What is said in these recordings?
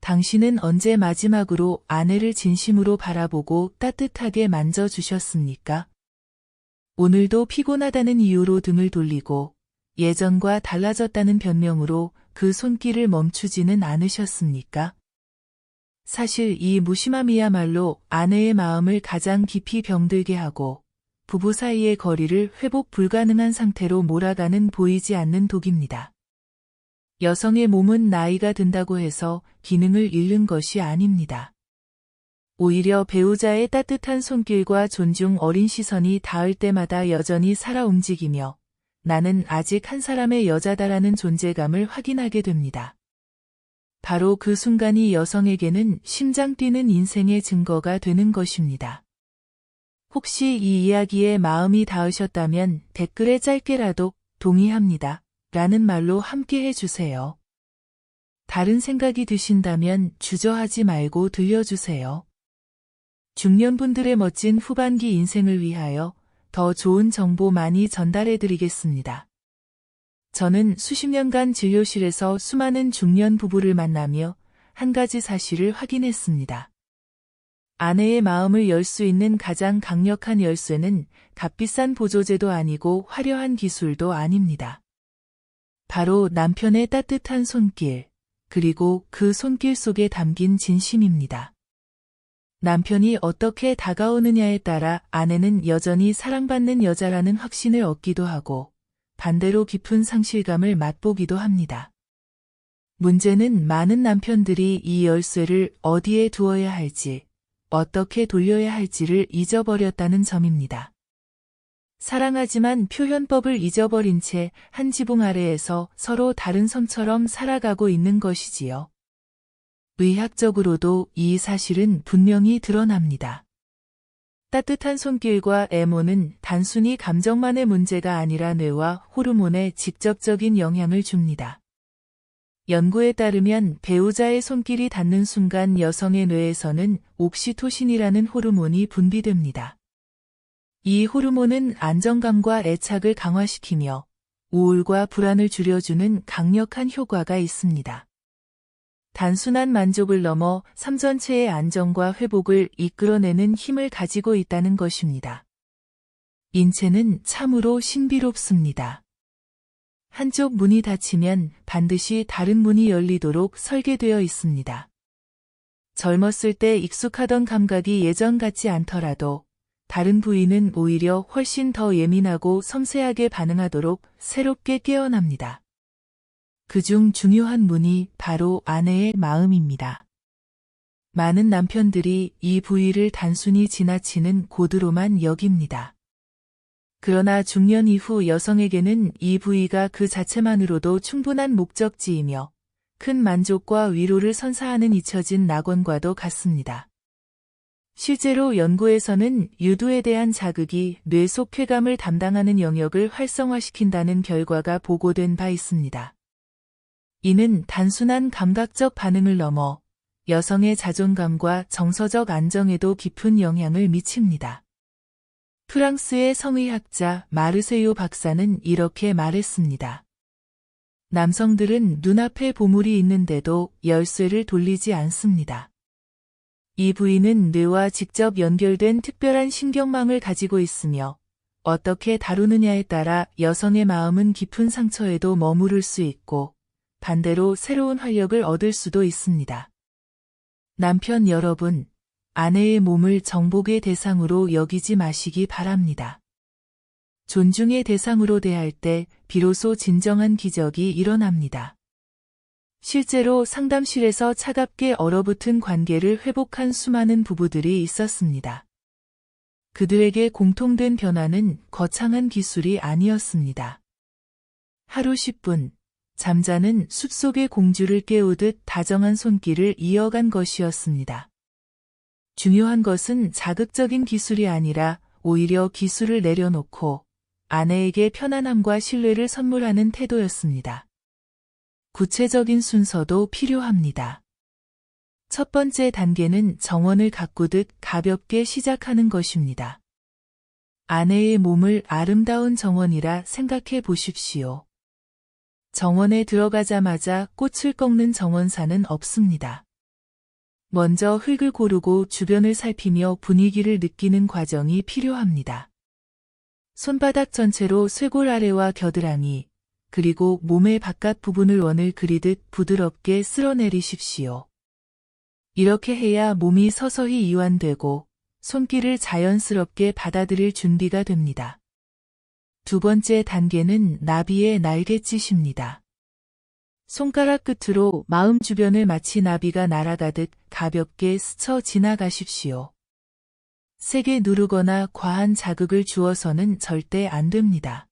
당신은 언제 마지막으로 아내를 진심으로 바라보고 따뜻하게 만져주셨습니까? 오늘도 피곤하다는 이유로 등을 돌리고 예전과 달라졌다는 변명으로 그 손길을 멈추지는 않으셨습니까? 사실 이 무심함이야말로 아내의 마음을 가장 깊이 병들게 하고 부부 사이의 거리를 회복 불가능한 상태로 몰아가는 보이지 않는 독입니다. 여성의 몸은 나이가 든다고 해서 기능을 잃는 것이 아닙니다. 오히려 배우자의 따뜻한 손길과 존중 어린 시선이 닿을 때마다 여전히 살아 움직이며 나는 아직 한 사람의 여자다라는 존재감을 확인하게 됩니다. 바로 그 순간이 여성에게는 심장 뛰는 인생의 증거가 되는 것입니다. 혹시 이 이야기에 마음이 닿으셨다면 댓글에 짧게라도 동의합니다 라는 말로 함께 해주세요. 다른 생각이 드신다면 주저하지 말고 들려주세요. 중년분들의 멋진 후반기 인생을 위하여 더 좋은 정보 많이 전달해드리겠습니다. 저는 수십 년간 진료실에서 수많은 중년 부부를 만나며 한 가지 사실을 확인했습니다. 아내의 마음을 열 수 있는 가장 강력한 열쇠는 값비싼 보조제도 아니고 화려한 기술도 아닙니다. 바로 남편의 따뜻한 손길, 그리고 그 손길 속에 담긴 진심입니다. 남편이 어떻게 다가오느냐에 따라 아내는 여전히 사랑받는 여자라는 확신을 얻기도 하고 반대로 깊은 상실감을 맛보기도 합니다. 문제는 많은 남편들이 이 열쇠를 어디에 두어야 할지, 어떻게 돌려야 할지를 잊어버렸다는 점입니다. 사랑하지만 표현법을 잊어버린 채 한 지붕 아래에서 서로 다른 섬처럼 살아가고 있는 것이지요. 의학적으로도 이 사실은 분명히 드러납니다. 따뜻한 손길과 애모는 단순히 감정만의 문제가 아니라 뇌와 호르몬에 직접적인 영향을 줍니다. 연구에 따르면 배우자의 손길이 닿는 순간 여성의 뇌에서는 옥시토신이라는 호르몬이 분비됩니다. 이 호르몬은 안정감과 애착을 강화시키며 우울과 불안을 줄여주는 강력한 효과가 있습니다. 단순한 만족을 넘어 삶 전체의 안정과 회복을 이끌어내는 힘을 가지고 있다는 것입니다. 인체는 참으로 신비롭습니다. 한쪽 문이 닫히면 반드시 다른 문이 열리도록 설계되어 있습니다. 젊었을 때 익숙하던 감각이 예전 같지 않더라도 다른 부위는 오히려 훨씬 더 예민하고 섬세하게 반응하도록 새롭게 깨어납니다. 그중 중요한 문이 바로 아내의 마음입니다. 많은 남편들이 이 부위를 단순히 지나치는 고드로만 여깁니다. 그러나 중년 이후 여성에게는 이 부위가 그 자체만으로도 충분한 목적지이며 큰 만족과 위로를 선사하는 잊혀진 낙원과도 같습니다. 실제로 연구에서는 유두에 대한 자극이 뇌 속 쾌감을 담당하는 영역을 활성화시킨다는 결과가 보고된 바 있습니다. 이는 단순한 감각적 반응을 넘어 여성의 자존감과 정서적 안정에도 깊은 영향을 미칩니다. 프랑스의 성의학자 마르세요 박사는 이렇게 말했습니다. 남성들은 눈앞에 보물이 있는데도 열쇠를 돌리지 않습니다. 이 부위는 뇌와 직접 연결된 특별한 신경망을 가지고 있으며 어떻게 다루느냐에 따라 여성의 마음은 깊은 상처에도 머무를 수 있고 반대로 새로운 활력을 얻을 수도 있습니다. 남편 여러분, 아내의 몸을 정복의 대상으로 여기지 마시기 바랍니다. 존중의 대상으로 대할 때 비로소 진정한 기적이 일어납니다. 실제로 상담실에서 차갑게 얼어붙은 관계를 회복한 수많은 부부들이 있었습니다. 그들에게 공통된 변화는 거창한 기술이 아니었습니다. 하루 10분, 잠자는 숲속의 공주를 깨우듯 다정한 손길을 이어간 것이었습니다. 중요한 것은 자극적인 기술이 아니라 오히려 기술을 내려놓고 아내에게 편안함과 신뢰를 선물하는 태도였습니다. 구체적인 순서도 필요합니다. 첫 번째 단계는 정원을 가꾸듯 가볍게 시작하는 것입니다. 아내의 몸을 아름다운 정원이라 생각해 보십시오. 정원에 들어가자마자 꽃을 꺾는 정원사는 없습니다. 먼저 흙을 고르고 주변을 살피며 분위기를 느끼는 과정이 필요합니다. 손바닥 전체로 쇄골 아래와 겨드랑이, 그리고 몸의 바깥 부분을 원을 그리듯 부드럽게 쓸어내리십시오. 이렇게 해야 몸이 서서히 이완되고 손길을 자연스럽게 받아들일 준비가 됩니다. 두 번째 단계는 나비의 날갯짓입니다. 손가락 끝으로 마음 주변을 마치 나비가 날아가듯 가볍게 스쳐 지나가십시오. 세게 누르거나 과한 자극을 주어서는 절대 안 됩니다.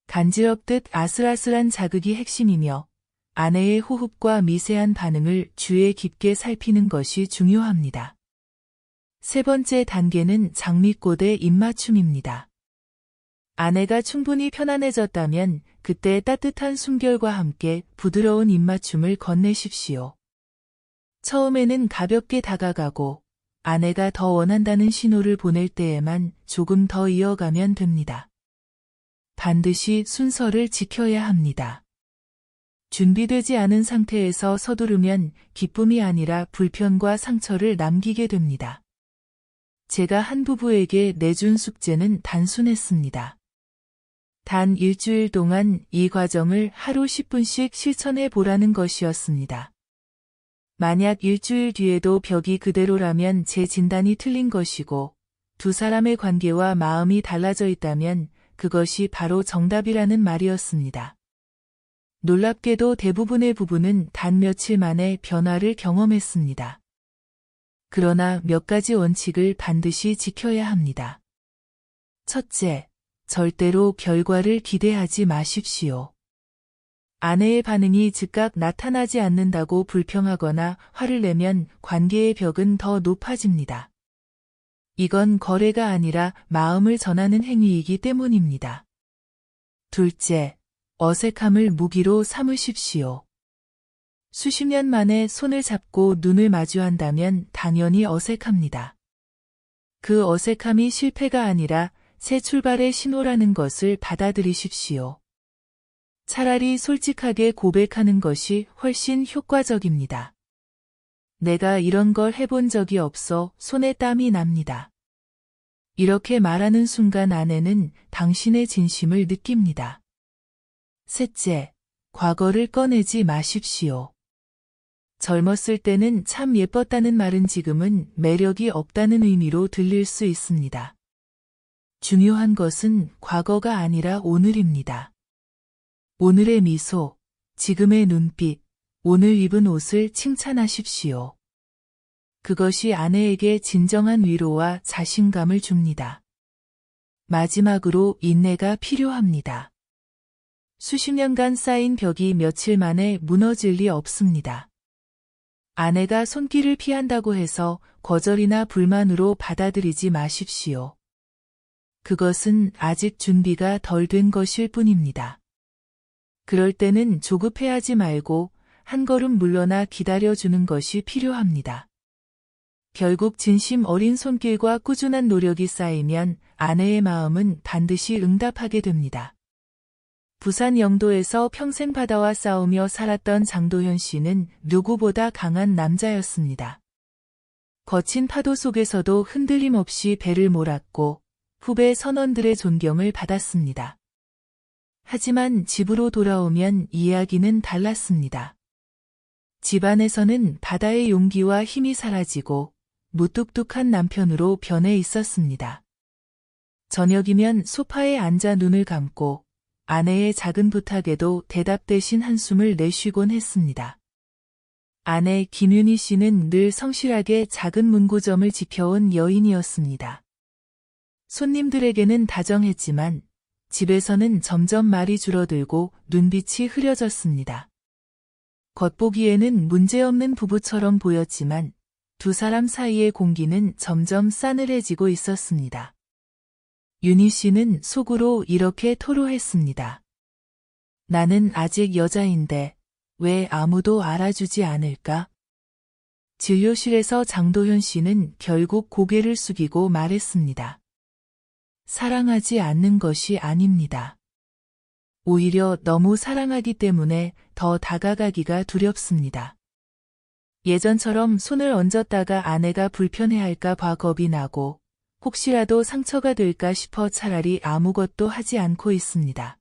간지럽듯 아슬아슬한 자극이 핵심이며 아내의 호흡과 미세한 반응을 주의 깊게 살피는 것이 중요합니다. 세 번째 단계는 장미꽃의 입맞춤입니다. 아내가 충분히 편안해졌다면 그때 따뜻한 숨결과 함께 부드러운 입맞춤을 건네십시오. 처음에는 가볍게 다가가고 아내가 더 원한다는 신호를 보낼 때에만 조금 더 이어가면 됩니다. 반드시 순서를 지켜야 합니다. 준비되지 않은 상태에서 서두르면 기쁨이 아니라 불편과 상처를 남기게 됩니다. 제가 한 부부에게 내준 숙제는 단순했습니다. 단 일주일 동안 이 과정을 하루 10분씩 실천해 보라는 것이었습니다. 만약 일주일 뒤에도 벽이 그대로라면 제 진단이 틀린 것이고 두 사람의 관계와 마음이 달라져 있다면 그것이 바로 정답이라는 말이었습니다. 놀랍게도 대부분의 부부는 단 며칠 만에 변화를 경험했습니다. 그러나 몇 가지 원칙을 반드시 지켜야 합니다. 첫째, 절대로 결과를 기대하지 마십시오. 아내의 반응이 즉각 나타나지 않는다고 불평하거나 화를 내면 관계의 벽은 더 높아집니다. 이건 거래가 아니라 마음을 전하는 행위이기 때문입니다. 둘째, 어색함을 무기로 삼으십시오. 수십 년 만에 손을 잡고 눈을 마주한다면 당연히 어색합니다. 그 어색함이 실패가 아니라 새 출발의 신호라는 것을 받아들이십시오. 차라리 솔직하게 고백하는 것이 훨씬 효과적입니다. 내가 이런 걸 해본 적이 없어 손에 땀이 납니다. 이렇게 말하는 순간 아내는 당신의 진심을 느낍니다. 셋째, 과거를 꺼내지 마십시오. 젊었을 때는 참 예뻤다는 말은 지금은 매력이 없다는 의미로 들릴 수 있습니다. 중요한 것은 과거가 아니라 오늘입니다. 오늘의 미소, 지금의 눈빛, 오늘 입은 옷을 칭찬하십시오. 그것이 아내에게 진정한 위로와 자신감을 줍니다. 마지막으로 인내가 필요합니다. 수십 년간 쌓인 벽이 며칠 만에 무너질 리 없습니다. 아내가 손길을 피한다고 해서 거절이나 불만으로 받아들이지 마십시오. 그것은 아직 준비가 덜 된 것일 뿐입니다. 그럴 때는 조급해하지 말고 한 걸음 물러나 기다려주는 것이 필요합니다. 결국 진심 어린 손길과 꾸준한 노력이 쌓이면 아내의 마음은 반드시 응답하게 됩니다. 부산 영도에서 평생 바다와 싸우며 살았던 장도현 씨는 누구보다 강한 남자였습니다. 거친 파도 속에서도 흔들림 없이 배를 몰았고 후배 선원들의 존경을 받았습니다. 하지만 집으로 돌아오면 이야기는 달랐습니다. 집안에서는 바다의 용기와 힘이 사라지고 무뚝뚝한 남편으로 변해 있었습니다. 저녁이면 소파에 앉아 눈을 감고 아내의 작은 부탁에도 대답 대신 한숨을 내쉬곤 했습니다. 아내 김윤희 씨는 늘 성실하게 작은 문구점을 지켜온 여인이었습니다. 손님들에게는 다정했지만 집에서는 점점 말이 줄어들고 눈빛이 흐려졌습니다. 겉보기에는 문제없는 부부처럼 보였지만 두 사람 사이의 공기는 점점 싸늘해지고 있었습니다. 윤희 씨는 속으로 이렇게 토로했습니다. 나는 아직 여자인데 왜 아무도 알아주지 않을까? 진료실에서 장도현 씨는 결국 고개를 숙이고 말했습니다. 사랑하지 않는 것이 아닙니다. 오히려 너무 사랑하기 때문에 더 다가가기가 두렵습니다. 예전처럼 손을 얹었다가 아내가 불편해할까 봐 겁이 나고 혹시라도 상처가 될까 싶어 차라리 아무것도 하지 않고 있습니다.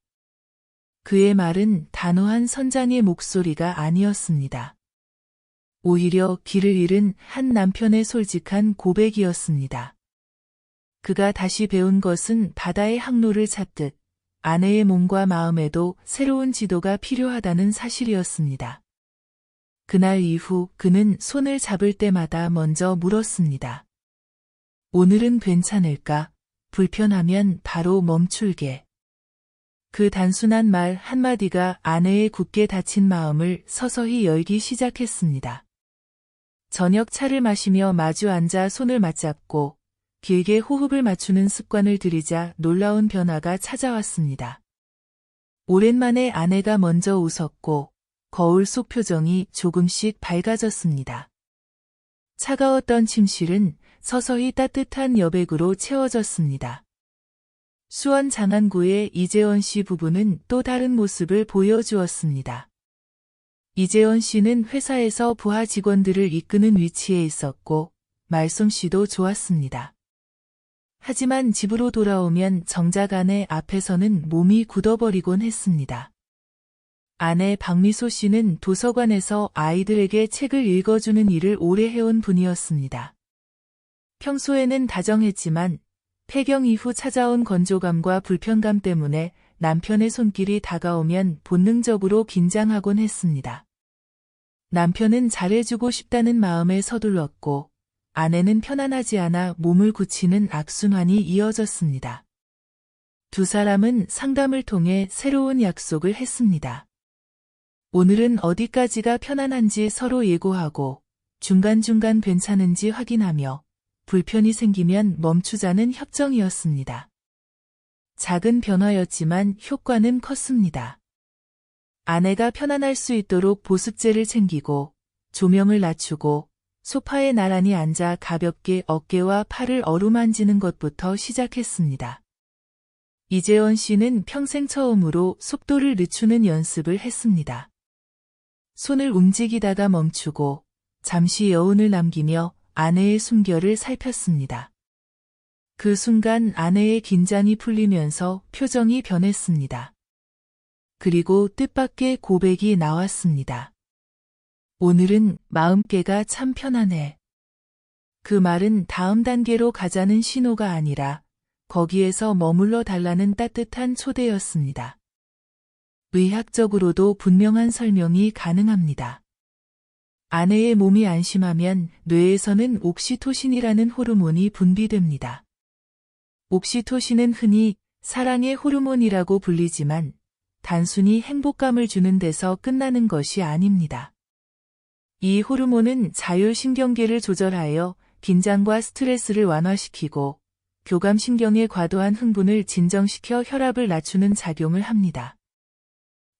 그의 말은 단호한 선장의 목소리가 아니었습니다. 오히려 길을 잃은 한 남편의 솔직한 고백이었습니다. 그가 다시 배운 것은 바다의 항로를 찾듯 아내의 몸과 마음에도 새로운 지도가 필요하다는 사실이었습니다. 그날 이후 그는 손을 잡을 때마다 먼저 물었습니다. 오늘은 괜찮을까? 불편하면 바로 멈출게. 그 단순한 말 한마디가 아내의 굳게 닫힌 마음을 서서히 열기 시작했습니다. 저녁 차를 마시며 마주 앉아 손을 맞잡고 길게 호흡을 맞추는 습관을 들이자 놀라운 변화가 찾아왔습니다. 오랜만에 아내가 먼저 웃었고 거울 속 표정이 조금씩 밝아졌습니다. 차가웠던 침실은 서서히 따뜻한 여백으로 채워졌습니다. 수원 장안구의 이재원 씨 부부는 또 다른 모습을 보여주었습니다. 이재원 씨는 회사에서 부하 직원들을 이끄는 위치에 있었고 말솜씨도 좋았습니다. 하지만 집으로 돌아오면 정작 아내 앞에서는 몸이 굳어버리곤 했습니다. 아내 박미소 씨는 도서관에서 아이들에게 책을 읽어주는 일을 오래 해온 분이었습니다. 평소에는 다정했지만 폐경 이후 찾아온 건조감과 불편감 때문에 남편의 손길이 다가오면 본능적으로 긴장하곤 했습니다. 남편은 잘해주고 싶다는 마음에 서둘렀고 아내는 편안하지 않아 몸을 굳히는 악순환이 이어졌습니다. 두 사람은 상담을 통해 새로운 약속을 했습니다. 오늘은 어디까지가 편안한지 서로 예고하고 중간중간 괜찮은지 확인하며 불편이 생기면 멈추자는 협정이었습니다. 작은 변화였지만 효과는 컸습니다. 아내가 편안할 수 있도록 보습제를 챙기고 조명을 낮추고 소파에 나란히 앉아 가볍게 어깨와 팔을 어루만지는 것부터 시작했습니다. 이재원 씨는 평생 처음으로 속도를 늦추는 연습을 했습니다. 손을 움직이다가 멈추고 잠시 여운을 남기며 아내의 숨결을 살폈습니다. 그 순간 아내의 긴장이 풀리면서 표정이 변했습니다. 그리고 뜻밖의 고백이 나왔습니다. 오늘은 마음께가 참 편하네. 그 말은 다음 단계로 가자는 신호가 아니라 거기에서 머물러 달라는 따뜻한 초대였습니다. 의학적으로도 분명한 설명이 가능합니다. 아내의 몸이 안심하면 뇌에서는 옥시토신이라는 호르몬이 분비됩니다. 옥시토신은 흔히 사랑의 호르몬이라고 불리지만 단순히 행복감을 주는 데서 끝나는 것이 아닙니다. 이 호르몬은 자율신경계를 조절하여 긴장과 스트레스를 완화시키고 교감신경의 과도한 흥분을 진정시켜 혈압을 낮추는 작용을 합니다.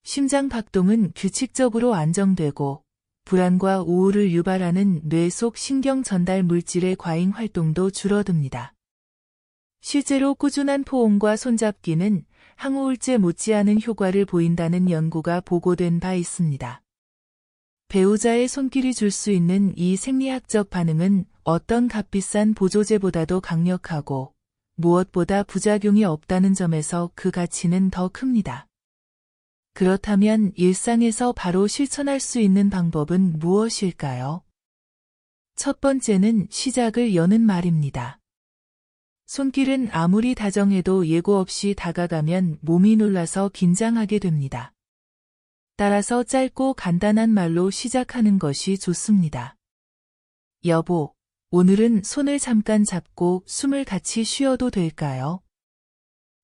심장 박동은 규칙적으로 안정되고 불안과 우울을 유발하는 뇌 속 신경 전달 물질의 과잉 활동도 줄어듭니다. 실제로 꾸준한 포옹과 손잡기는 항우울제 못지않은 효과를 보인다는 연구가 보고된 바 있습니다. 배우자의 손길이 줄 수 있는 이 생리학적 반응은 어떤 값비싼 보조제보다도 강력하고 무엇보다 부작용이 없다는 점에서 그 가치는 더 큽니다. 그렇다면 일상에서 바로 실천할 수 있는 방법은 무엇일까요? 첫 번째는 시작을 여는 말입니다. 손길은 아무리 다정해도 예고 없이 다가가면 몸이 놀라서 긴장하게 됩니다. 따라서 짧고 간단한 말로 시작하는 것이 좋습니다. 여보, 오늘은 손을 잠깐 잡고 숨을 같이 쉬어도 될까요?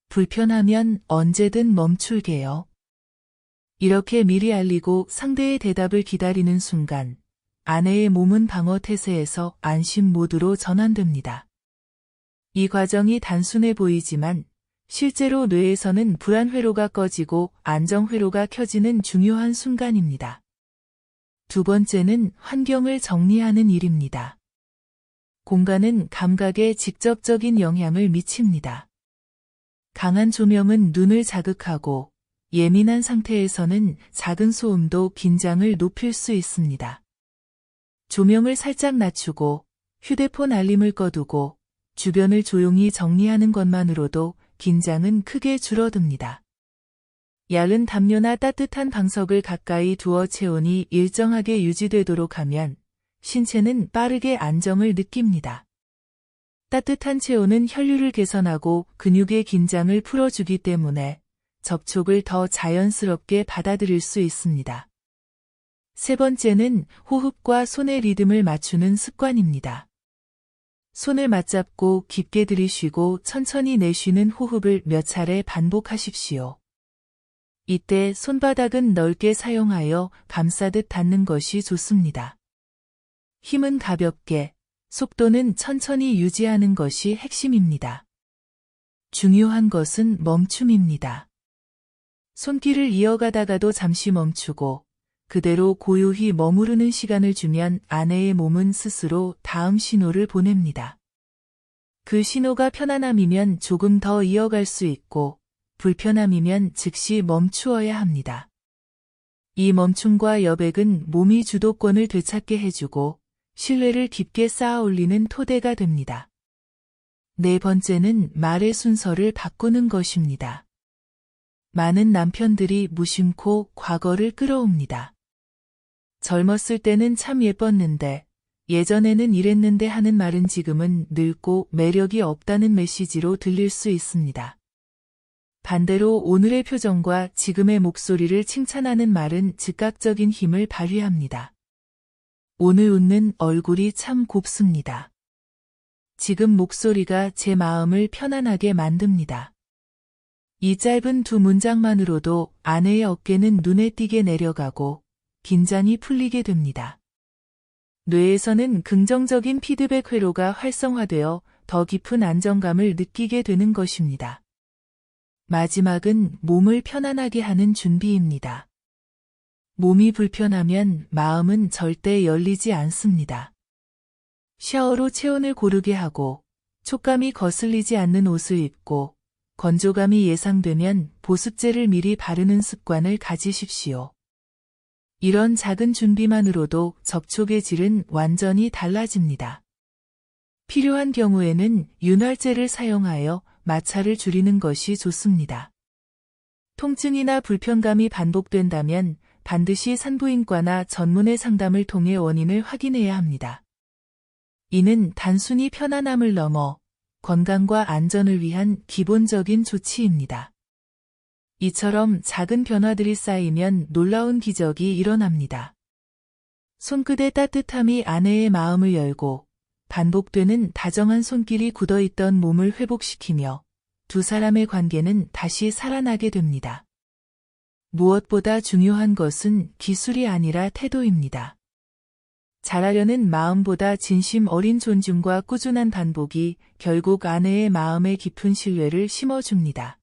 불편하면 언제든 멈출게요. 이렇게 미리 알리고 상대의 대답을 기다리는 순간 아내의 몸은 방어 태세에서 안심 모드로 전환됩니다. 이 과정이 단순해 보이지만 실제로 뇌에서는 불안 회로가 꺼지고 안정 회로가 켜지는 중요한 순간입니다. 두 번째는 환경을 정리하는 일입니다. 공간은 감각에 직접적인 영향을 미칩니다. 강한 조명은 눈을 자극하고 예민한 상태에서는 작은 소음도 긴장을 높일 수 있습니다. 조명을 살짝 낮추고 휴대폰 알림을 꺼두고 주변을 조용히 정리하는 것만으로도 긴장은 크게 줄어듭니다. 얇은 담요나 따뜻한 방석을 가까이 두어 체온이 일정하게 유지되도록 하면 신체는 빠르게 안정을 느낍니다. 따뜻한 체온은 혈류를 개선하고 근육의 긴장을 풀어주기 때문에 접촉을 더 자연스럽게 받아들일 수 있습니다. 세 번째는 호흡과 손의 리듬을 맞추는 습관입니다. 손을 맞잡고 깊게 들이쉬고 천천히 내쉬는 호흡을 몇 차례 반복하십시오. 이때 손바닥은 넓게 사용하여 감싸듯 닿는 것이 좋습니다. 힘은 가볍게, 속도는 천천히 유지하는 것이 핵심입니다. 중요한 것은 멈춤입니다. 손길을 이어가다가도 잠시 멈추고 그대로 고요히 머무르는 시간을 주면 아내의 몸은 스스로 다음 신호를 보냅니다. 그 신호가 편안함이면 조금 더 이어갈 수 있고 불편함이면 즉시 멈추어야 합니다. 이 멈춤과 여백은 몸이 주도권을 되찾게 해주고 신뢰를 깊게 쌓아 올리는 토대가 됩니다. 네 번째는 말의 순서를 바꾸는 것입니다. 많은 남편들이 무심코 과거를 끌어옵니다. 젊었을 때는 참 예뻤는데, 예전에는 이랬는데 하는 말은 지금은 늙고 매력이 없다는 메시지로 들릴 수 있습니다. 반대로 오늘의 표정과 지금의 목소리를 칭찬하는 말은 즉각적인 힘을 발휘합니다. 오늘 웃는 얼굴이 참 곱습니다. 지금 목소리가 제 마음을 편안하게 만듭니다. 이 짧은 두 문장만으로도 아내의 어깨는 눈에 띄게 내려가고 긴장이 풀리게 됩니다. 뇌에서는 긍정적인 피드백 회로가 활성화되어 더 깊은 안정감을 느끼게 되는 것입니다. 마지막은 몸을 편안하게 하는 준비입니다. 몸이 불편하면 마음은 절대 열리지 않습니다. 샤워로 체온을 고르게 하고 촉감이 거슬리지 않는 옷을 입고 건조감이 예상되면 보습제를 미리 바르는 습관을 가지십시오. 이런 작은 준비만으로도 접촉의 질은 완전히 달라집니다. 필요한 경우에는 윤활제를 사용하여 마찰을 줄이는 것이 좋습니다. 통증이나 불편감이 반복된다면 반드시 산부인과나 전문의 상담을 통해 원인을 확인해야 합니다. 이는 단순히 편안함을 넘어 건강과 안전을 위한 기본적인 조치입니다. 이처럼 작은 변화들이 쌓이면 놀라운 기적이 일어납니다. 손끝의 따뜻함이 아내의 마음을 열고 반복되는 다정한 손길이 굳어있던 몸을 회복시키며 두 사람의 관계는 다시 살아나게 됩니다. 무엇보다 중요한 것은 기술이 아니라 태도입니다. 잘하려는 마음보다 진심 어린 존중과 꾸준한 반복이 결국 아내의 마음에 깊은 신뢰를 심어줍니다.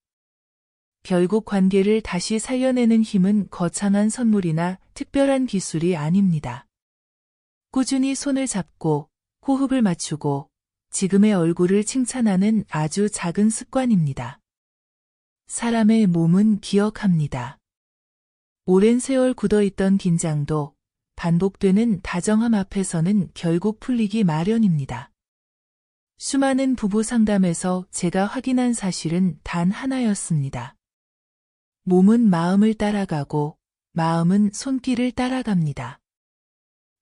결국 관계를 다시 살려내는 힘은 거창한 선물이나 특별한 기술이 아닙니다. 꾸준히 손을 잡고 호흡을 맞추고 지금의 얼굴을 칭찬하는 아주 작은 습관입니다. 사람의 몸은 기억합니다. 오랜 세월 굳어있던 긴장도 반복되는 다정함 앞에서는 결국 풀리기 마련입니다. 수많은 부부 상담에서 제가 확인한 사실은 단 하나였습니다. 몸은 마음을 따라가고 마음은 손길을 따라갑니다.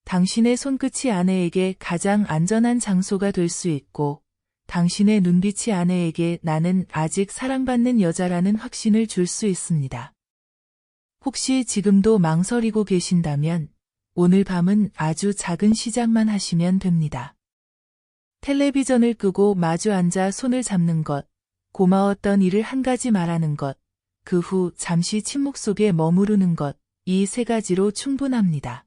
당신의 손끝이 아내에게 가장 안전한 장소가 될 수 있고 당신의 눈빛이 아내에게 나는 아직 사랑받는 여자라는 확신을 줄 수 있습니다. 혹시 지금도 망설이고 계신다면 오늘 밤은 아주 작은 시작만 하시면 됩니다. 텔레비전을 끄고 마주 앉아 손을 잡는 것, 고마웠던 일을 한 가지 말하는 것, 그 후 잠시 침묵 속에 머무르는 것, 이 세 가지로 충분합니다.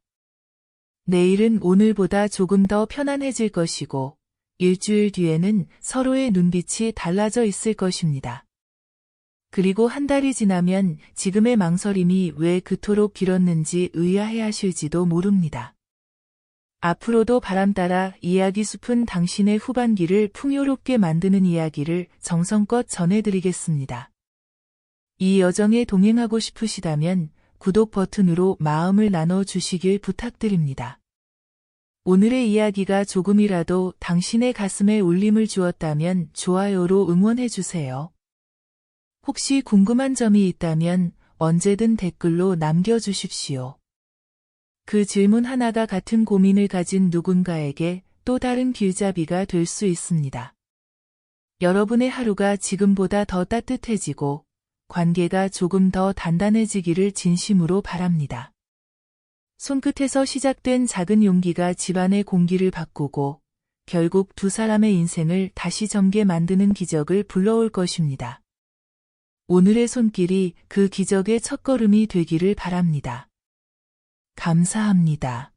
내일은 오늘보다 조금 더 편안해질 것이고, 일주일 뒤에는 서로의 눈빛이 달라져 있을 것입니다. 그리고 한 달이 지나면 지금의 망설임이 왜 그토록 길었는지 의아해하실지도 모릅니다. 앞으로도 바람 따라 이야기 숲은 당신의 후반기를 풍요롭게 만드는 이야기를 정성껏 전해드리겠습니다. 이 여정에 동행하고 싶으시다면 구독 버튼으로 마음을 나눠주시길 부탁드립니다. 오늘의 이야기가 조금이라도 당신의 가슴에 울림을 주었다면 좋아요로 응원해주세요. 혹시 궁금한 점이 있다면 언제든 댓글로 남겨주십시오. 그 질문 하나가 같은 고민을 가진 누군가에게 또 다른 길잡이가 될 수 있습니다. 여러분의 하루가 지금보다 더 따뜻해지고 관계가 조금 더 단단해지기를 진심으로 바랍니다. 손끝에서 시작된 작은 용기가 집안의 공기를 바꾸고 결국 두 사람의 인생을 다시 젊게 만드는 기적을 불러올 것입니다. 오늘의 손길이 그 기적의 첫걸음이 되기를 바랍니다. 감사합니다.